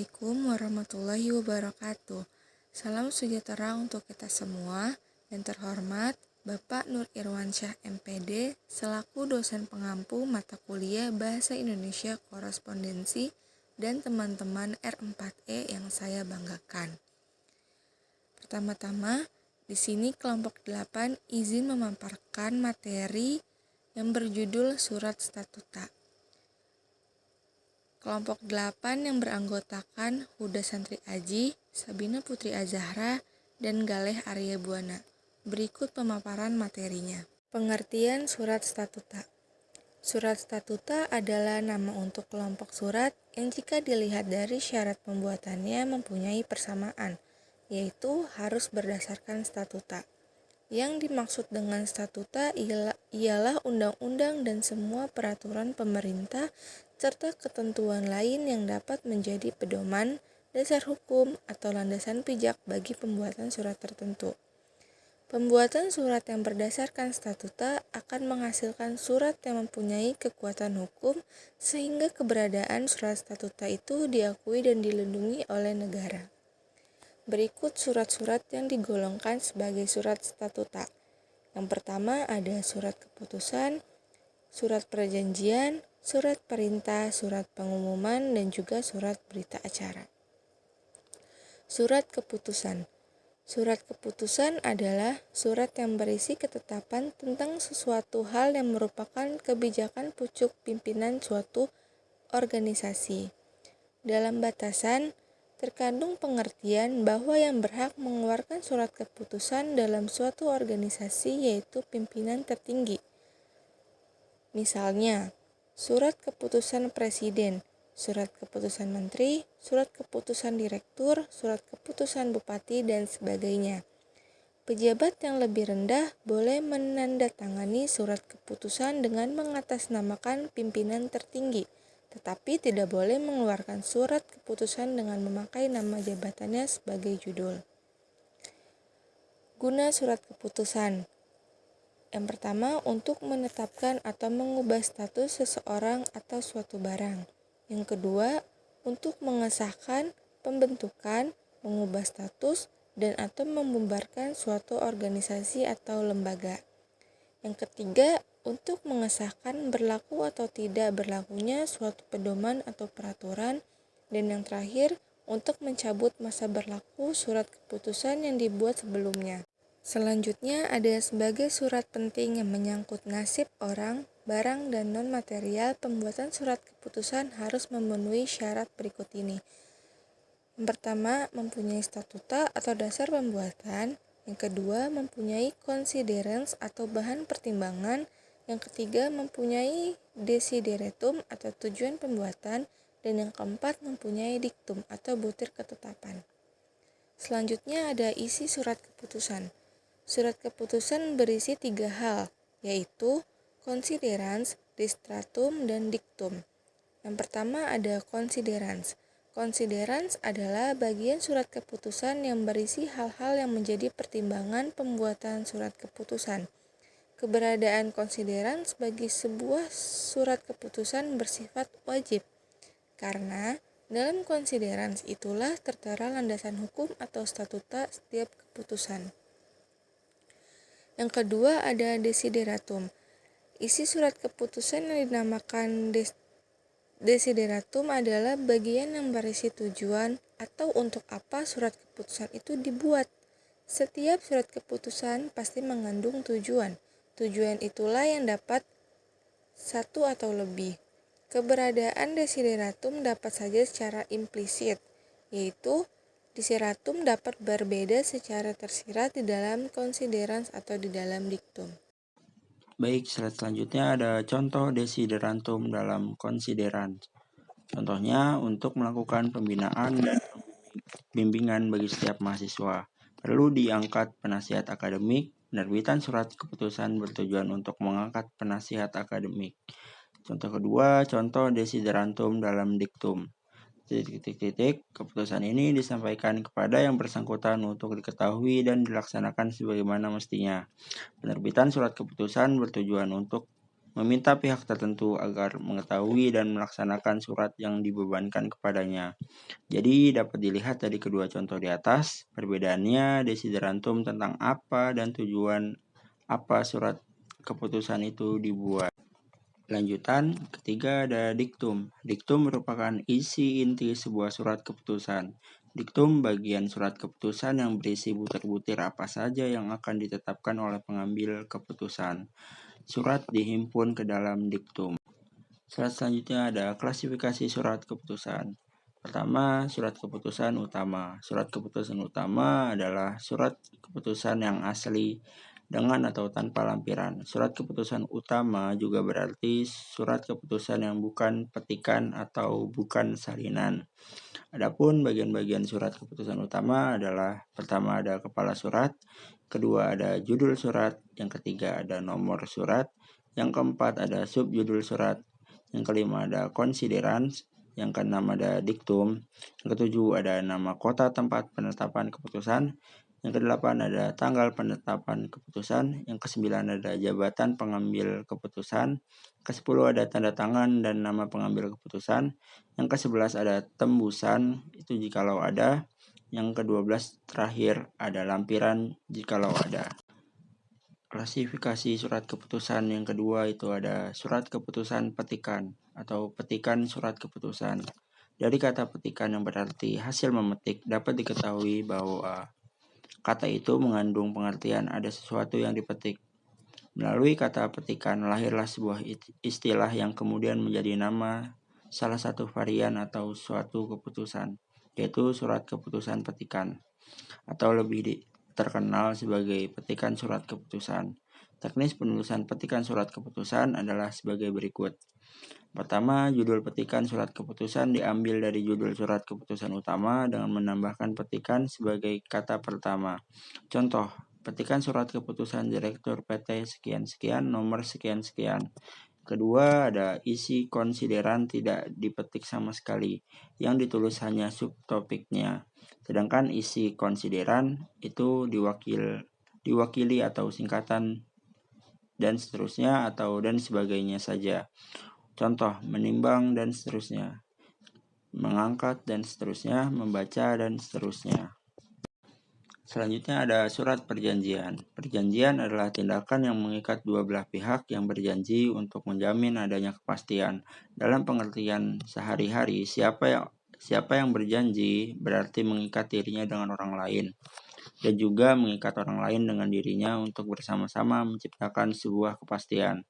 Assalamualaikum warahmatullahi wabarakatuh. Salam sejahtera untuk kita semua. Yang terhormat Bapak Nur Irwansyah MPD selaku dosen pengampu mata kuliah Bahasa Indonesia Korespondensi dan teman-teman R4E yang saya banggakan. Pertama-tama, di sini kelompok 8 izin memaparkan materi yang berjudul Surat Statuta. Kelompok 8 yang beranggotakan Huda Santri Aji, Sabina Putri Azahra, dan Galeh Arya Buana. Berikut pemaparan materinya. Pengertian Surat Statuta. Surat Statuta adalah nama untuk kelompok surat yang jika dilihat dari syarat pembuatannya mempunyai persamaan, yaitu harus berdasarkan statuta. Yang dimaksud dengan statuta ialah undang-undang dan semua peraturan pemerintah serta ketentuan lain yang dapat menjadi pedoman, dasar hukum, atau landasan pijak bagi pembuatan surat tertentu. Pembuatan surat yang berdasarkan statuta akan menghasilkan surat yang mempunyai kekuatan hukum sehingga keberadaan surat statuta itu diakui dan dilindungi oleh negara. Berikut surat-surat yang digolongkan sebagai surat statuta. Yang pertama ada surat keputusan, surat perjanjian, surat perintah, surat pengumuman, dan juga surat berita acara. Surat keputusan. Surat keputusan adalah surat yang berisi ketetapan tentang sesuatu hal yang merupakan kebijakan pucuk pimpinan suatu organisasi. Dalam batasan, terkandung pengertian bahwa yang berhak mengeluarkan surat keputusan dalam suatu organisasi yaitu pimpinan tertinggi. Misalnya, surat keputusan presiden, surat keputusan menteri, surat keputusan direktur, surat keputusan bupati, dan sebagainya. Pejabat yang lebih rendah boleh menandatangani surat keputusan dengan mengatasnamakan pimpinan tertinggi, tetapi tidak boleh mengeluarkan surat keputusan dengan memakai nama jabatannya sebagai judul. Guna surat keputusan. Yang pertama, untuk menetapkan atau mengubah status seseorang atau suatu barang. Yang kedua, untuk mengesahkan, pembentukan, mengubah status, dan atau membubarkan suatu organisasi atau lembaga. Yang ketiga, untuk mengesahkan berlaku atau tidak berlakunya suatu pedoman atau peraturan. Dan yang terakhir, untuk mencabut masa berlaku surat keputusan yang dibuat sebelumnya. Selanjutnya ada sebagai surat penting yang menyangkut nasib orang, barang, dan non-material, pembuatan surat keputusan harus memenuhi syarat berikut ini. Yang pertama, mempunyai statuta atau dasar pembuatan. Yang kedua, mempunyai considerans atau bahan pertimbangan. Yang ketiga, mempunyai desideratum atau tujuan pembuatan. Dan yang keempat, mempunyai diktum atau butir ketetapan. Selanjutnya ada isi surat keputusan. Surat keputusan berisi 3 hal, yaitu considerans, desideratum, dan diktum. Yang pertama ada considerans. Considerans adalah bagian surat keputusan yang berisi hal-hal yang menjadi pertimbangan pembuatan surat keputusan. Keberadaan considerans bagi sebuah surat keputusan bersifat wajib, karena dalam considerans itulah tertera landasan hukum atau statuta setiap keputusan. Yang kedua ada desideratum. Isi surat keputusan yang dinamakan desideratum adalah bagian yang berisi tujuan atau untuk apa surat keputusan itu dibuat. Setiap surat keputusan pasti mengandung tujuan. Tujuan itulah yang dapat satu atau lebih. Keberadaan desideratum dapat saja secara implisit, yaitu desideratum dapat berbeda secara tersirat di dalam considerans atau di dalam diktum. Baik, slide selanjutnya ada contoh desideratum dalam considerans. Contohnya, untuk melakukan pembinaan dan bimbingan bagi setiap mahasiswa, perlu diangkat penasihat akademik. Penerbitan surat keputusan bertujuan untuk mengangkat penasihat akademik. Contoh kedua, contoh desideratum dalam diktum. Keputusan ini disampaikan kepada yang bersangkutan untuk diketahui dan dilaksanakan sebagaimana mestinya. Penerbitan surat keputusan bertujuan untuk meminta pihak tertentu agar mengetahui dan melaksanakan surat yang dibebankan kepadanya. Jadi dapat dilihat dari kedua contoh di atas, perbedaannya desiderantum tentang apa dan tujuan apa surat keputusan itu dibuat. Lanjutan, ketiga ada diktum. Diktum merupakan isi inti sebuah surat keputusan. Diktum bagian surat keputusan yang berisi butir-butir apa saja yang akan ditetapkan oleh pengambil keputusan. Surat dihimpun ke dalam diktum. Surat selanjutnya ada klasifikasi surat keputusan. Pertama, surat keputusan utama. Surat keputusan utama adalah surat keputusan yang asli dengan atau tanpa lampiran. Surat keputusan utama juga berarti surat keputusan yang bukan petikan atau bukan salinan. Adapun bagian-bagian surat keputusan utama adalah pertama ada kepala surat, kedua ada judul surat, yang ketiga ada nomor surat, yang keempat ada subjudul surat, yang kelima ada konsideran, yang keenam ada diktum, yang ketujuh ada nama kota tempat penetapan keputusan, yang kedelapan ada tanggal penetapan keputusan, yang kesembilan ada jabatan pengambil keputusan, ke-10 ada tanda tangan dan nama pengambil keputusan, yang ke-11 ada tembusan, itu jikalau ada, yang ke-12 terakhir ada lampiran jikalau ada. Klasifikasi surat keputusan yang kedua itu ada surat keputusan petikan atau petikan surat keputusan. Dari kata petikan yang berarti hasil memetik dapat diketahui bahwa kata itu mengandung pengertian ada sesuatu yang dipetik. Melalui kata petikan lahirlah sebuah istilah yang kemudian menjadi nama salah satu varian atau suatu keputusan, yaitu surat keputusan petikan, atau lebih terkenal sebagai petikan surat keputusan. Teknis penulisan petikan surat keputusan adalah sebagai berikut. Pertama, judul petikan surat keputusan diambil dari judul surat keputusan utama dengan menambahkan petikan sebagai kata pertama. Contoh, petikan surat keputusan Direktur PT sekian-sekian nomor sekian-sekian. Kedua, ada isi konsideran tidak dipetik sama sekali, yang ditulis hanya subtopiknya. Sedangkan isi konsideran itu diwakili atau singkatan dan seterusnya atau dan sebagainya saja. Contoh, menimbang dan seterusnya, mengangkat dan seterusnya, membaca dan seterusnya. Selanjutnya ada surat perjanjian. Perjanjian adalah tindakan yang mengikat dua belah pihak yang berjanji untuk menjamin adanya kepastian. Dalam pengertian sehari-hari, siapa yang berjanji berarti mengikat dirinya dengan orang lain dan juga mengikat orang lain dengan dirinya untuk bersama-sama menciptakan sebuah kepastian.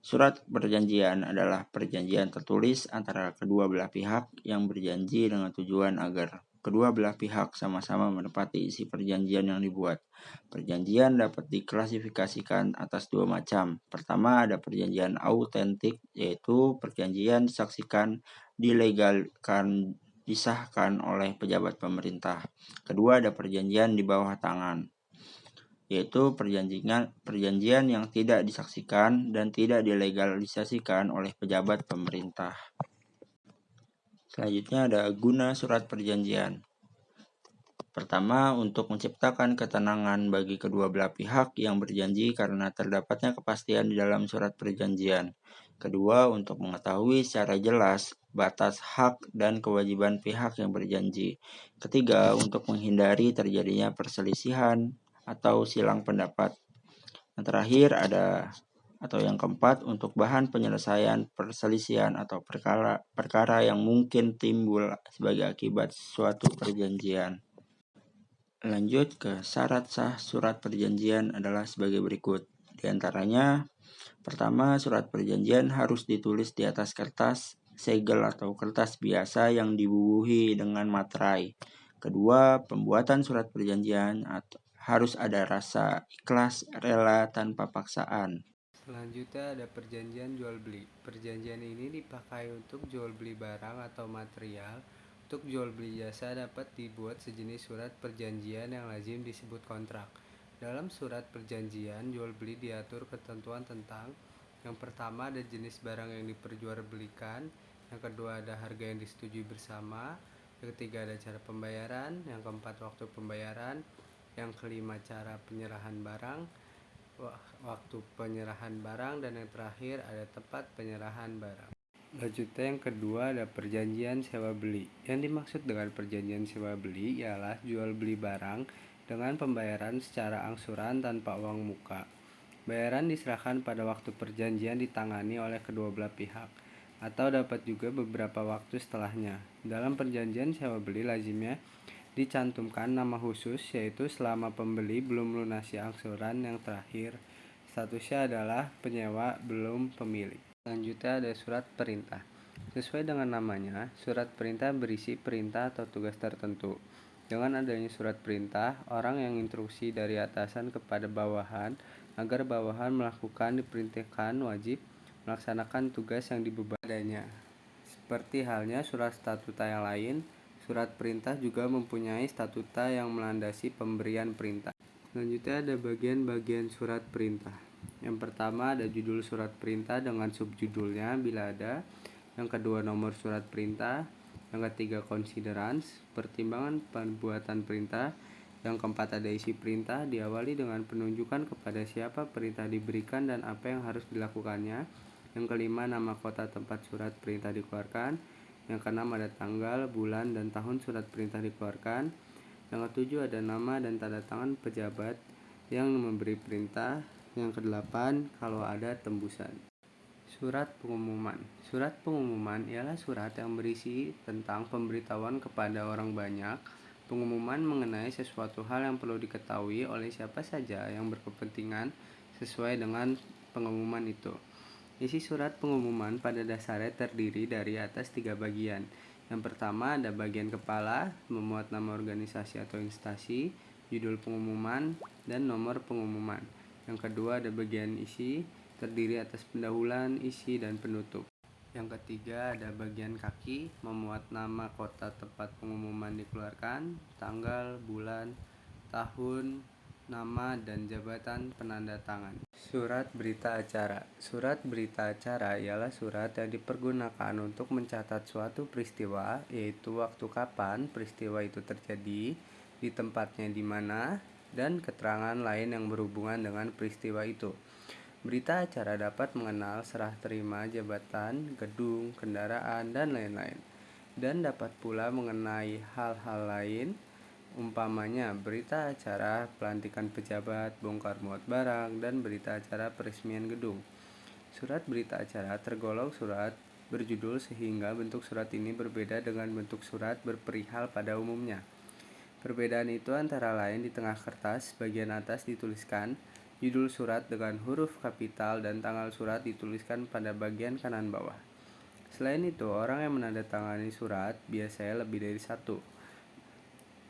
Surat perjanjian adalah perjanjian tertulis antara kedua belah pihak yang berjanji dengan tujuan agar kedua belah pihak sama-sama menepati isi perjanjian yang dibuat. Perjanjian dapat diklasifikasikan atas dua macam. Pertama ada perjanjian autentik, yaitu perjanjian disaksikan, dilegalkan, disahkan oleh pejabat pemerintah. Kedua ada perjanjian di bawah tangan, yaitu perjanjian yang tidak disaksikan dan tidak dilegalisasikan oleh pejabat pemerintah. Selanjutnya ada guna surat perjanjian. Pertama, untuk menciptakan ketenangan bagi kedua belah pihak yang berjanji karena terdapatnya kepastian di dalam surat perjanjian. Kedua, untuk mengetahui secara jelas batas hak dan kewajiban pihak yang berjanji. Ketiga, untuk menghindari terjadinya perselisihan atau silang pendapat. Yang terakhir yang keempat, untuk bahan penyelesaian perselisihan atau perkara yang mungkin timbul sebagai akibat suatu perjanjian. Lanjut ke syarat sah surat perjanjian adalah sebagai berikut. Di antaranya, pertama, surat perjanjian harus ditulis di atas kertas segel atau kertas biasa yang dibubuhi dengan materai. Kedua, pembuatan surat perjanjian harus ada rasa ikhlas, rela, tanpa paksaan. Selanjutnya ada perjanjian jual beli. Perjanjian ini dipakai untuk jual beli barang atau material. Untuk jual beli jasa dapat dibuat sejenis surat perjanjian yang lazim disebut kontrak. Dalam surat perjanjian jual beli diatur ketentuan tentang: yang pertama ada jenis barang yang diperjualbelikan, yang kedua ada harga yang disetujui bersama, yang ketiga ada cara pembayaran, yang keempat waktu pembayaran, yang kelima cara penyerahan barang, waktu penyerahan barang, dan yang terakhir ada tempat penyerahan barang. Selanjutnya yang kedua ada perjanjian sewa beli. Yang dimaksud dengan perjanjian sewa beli ialah jual beli barang dengan pembayaran secara angsuran tanpa uang muka. Bayaran diserahkan pada waktu perjanjian ditangani oleh kedua belah pihak, atau dapat juga beberapa waktu setelahnya. Dalam perjanjian sewa beli lazimnya dicantumkan nama khusus, yaitu selama pembeli belum melunasi angsuran yang terakhir, statusnya adalah penyewa belum pemilik. Selanjutnya ada surat perintah. Sesuai dengan namanya, surat perintah berisi perintah atau tugas tertentu. Dengan adanya surat perintah, orang yang instruksi dari atasan kepada bawahan agar bawahan melakukan diperintahkan wajib melaksanakan tugas yang dibebankannya. Seperti halnya surat statuta yang lain, surat perintah juga mempunyai statuta yang melandasi pemberian perintah. Selanjutnya ada bagian-bagian surat perintah. Yang pertama ada judul surat perintah dengan subjudulnya bila ada. Yang kedua nomor surat perintah. Yang ketiga considerance, pertimbangan pembuatan perintah. Yang keempat ada isi perintah, diawali dengan penunjukan kepada siapa perintah diberikan dan apa yang harus dilakukannya. Yang kelima nama kota tempat surat perintah dikeluarkan. Yang keenam ada tanggal, bulan, dan tahun surat perintah dikeluarkan. Yang ketujuh ada nama dan tanda tangan pejabat yang memberi perintah. Yang kedelapan kalau ada tembusan. Surat pengumuman. Surat pengumuman ialah surat yang berisi tentang pemberitahuan kepada orang banyak, pengumuman mengenai sesuatu hal yang perlu diketahui oleh siapa saja yang berkepentingan sesuai dengan pengumuman itu. Isi surat pengumuman pada dasarnya terdiri dari atas 3 bagian. Yang pertama ada bagian kepala, memuat nama organisasi atau instansi, judul pengumuman, dan nomor pengumuman. Yang kedua ada bagian isi, terdiri atas pendahuluan, isi, dan penutup. Yang ketiga ada bagian kaki, memuat nama kota tempat pengumuman dikeluarkan, tanggal, bulan, tahun, nama, dan jabatan penanda tangan. Surat berita acara. Surat berita acara ialah surat yang dipergunakan untuk mencatat suatu peristiwa, yaitu waktu kapan peristiwa itu terjadi, di tempatnya di mana, dan keterangan lain yang berhubungan dengan peristiwa itu. Berita acara dapat mengenal serah terima jabatan, gedung, kendaraan, dan lain-lain. Dan dapat pula mengenai hal-hal lain, umpamanya berita acara pelantikan pejabat, bongkar muat barang, dan berita acara peresmian gedung. Surat berita acara tergolong surat berjudul sehingga bentuk surat ini berbeda dengan bentuk surat berperihal pada umumnya. Perbedaan itu antara lain di tengah kertas bagian atas dituliskan judul surat dengan huruf kapital dan tanggal surat dituliskan pada bagian kanan bawah. Selain itu, orang yang menandatangani surat biasanya lebih dari satu.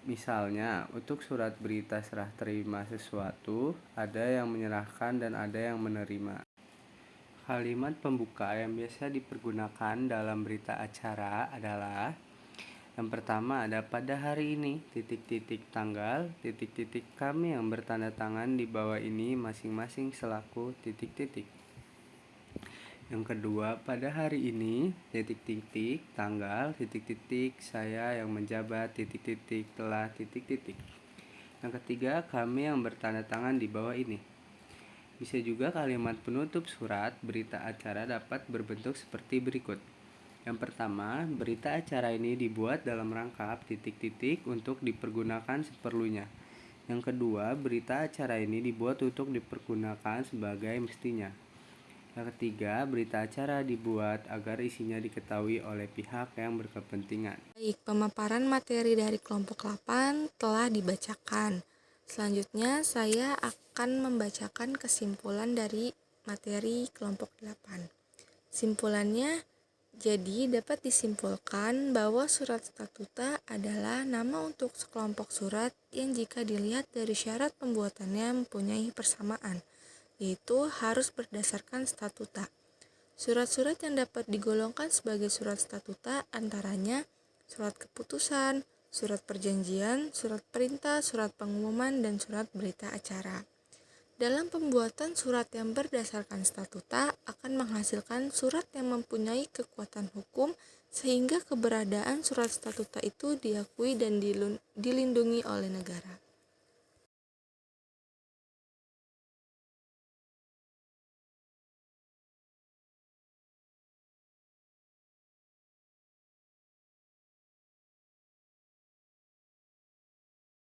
Misalnya, untuk surat berita serah terima sesuatu, ada yang menyerahkan dan ada yang menerima. Kalimat pembuka yang biasa dipergunakan dalam berita acara adalah yang pertama ada pada hari ini, tanggal, kami yang bertanda tangan di bawah ini masing-masing selaku, Yang kedua, pada hari ini, tanggal, saya yang menjabat, telah, Yang ketiga, kami yang bertanda tangan di bawah ini. Bisa juga kalimat penutup surat berita acara dapat berbentuk seperti berikut. Yang pertama, berita acara ini dibuat dalam rangkap untuk dipergunakan seperlunya. Yang kedua, berita acara ini dibuat untuk dipergunakan sebagai mestinya. Yang ketiga, berita acara dibuat agar isinya diketahui oleh pihak yang berkepentingan. Baik, pemaparan materi dari kelompok 8 telah dibacakan. Selanjutnya, saya akan membacakan kesimpulan dari materi kelompok 8. Simpulannya, jadi dapat disimpulkan bahwa surat statuta adalah nama untuk sekelompok surat yang jika dilihat dari syarat pembuatannya mempunyai persamaan, yaitu harus berdasarkan statuta. Surat-surat yang dapat digolongkan sebagai surat statuta antaranya surat keputusan, surat perjanjian, surat perintah, surat pengumuman, dan surat berita acara. Dalam pembuatan surat yang berdasarkan statuta akan menghasilkan surat yang mempunyai kekuatan hukum sehingga keberadaan surat statuta itu diakui dan dilindungi oleh negara.